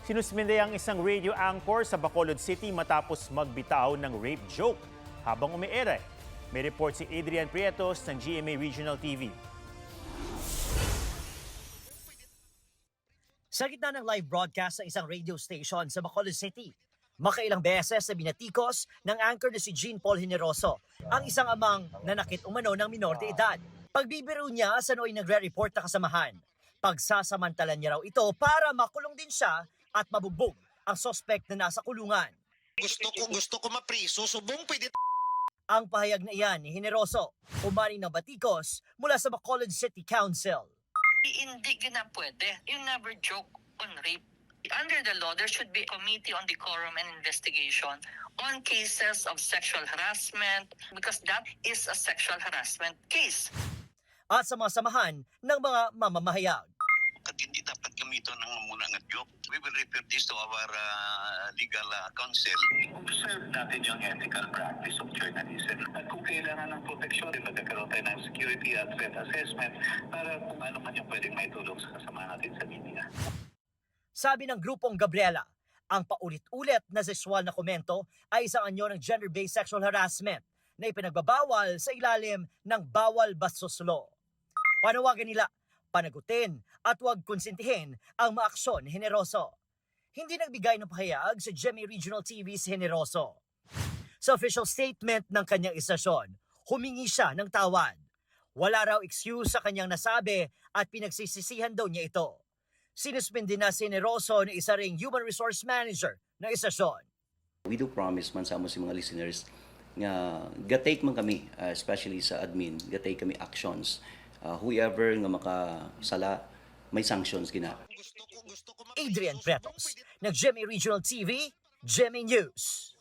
Sinuspinde ang isang radio anchor sa Bacolod City matapos magbitaw ng rape joke habang umiere. May report si Adrian Prietos ng GMA Regional TV. Sa gitna ng live broadcast ng isang radio station sa Bacolod City, makailang beses na binatikos ng anchor na si Jean Paul Generoso, ang isang amang nanakit umano ng minor de edad. Pagbibiro niya sa nooy nagre-report na kasamahan, pagsasamantalan niya raw ito para makulong din siya at mabugbog ang suspect na nasa kulungan. Gusto ko mapriso, subong pwede. Ang pahayag na iyan ni Generoso, umaning ng batikos mula sa Bacolod City Council. Hindi na pwede. You never joke on rape. Under the law, there should be a committee on decorum and investigation on cases of sexual harassment because that is a sexual harassment case. At sa mga samahan ng mga mamamahayag. At hindi dapat gamiton ng muna nga joke. We will refer this to our legal counsel. Observe natin yung ethical practice of journalism. At kung kailangan ng proteksyon, magkakaroon tayo ng security at threat assessment para kung ano man yung pwedeng maitulong sa kasama natin sa media. Sabi ng grupong Gabriela, ang paulit-ulit na sexual na komento ay isang anyo ng gender-based sexual harassment na ipinagbabawal sa ilalim ng Bawal Bastos Law. Panawagan nila, panagutin at huwag konsintihin ang maaksyon ni Generoso. Hindi nagbigay ng pahayag sa GMA Regional TV si Generoso. Sa official statement ng kanyang istasyon, humingi siya ng tawad. Wala raw excuse sa kanyang nasabi at pinagsisisihan daw niya ito. Sinuspindi na si Generoso na isa ring human resource manager ng istasyon. We do promise man sa amo si mga listeners nga gatake man kami, especially sa admin, gatake kami actions. Whoever nga makasala, may sanctions gina. Adrian Prietos, ng GMA Regional TV, GMA News.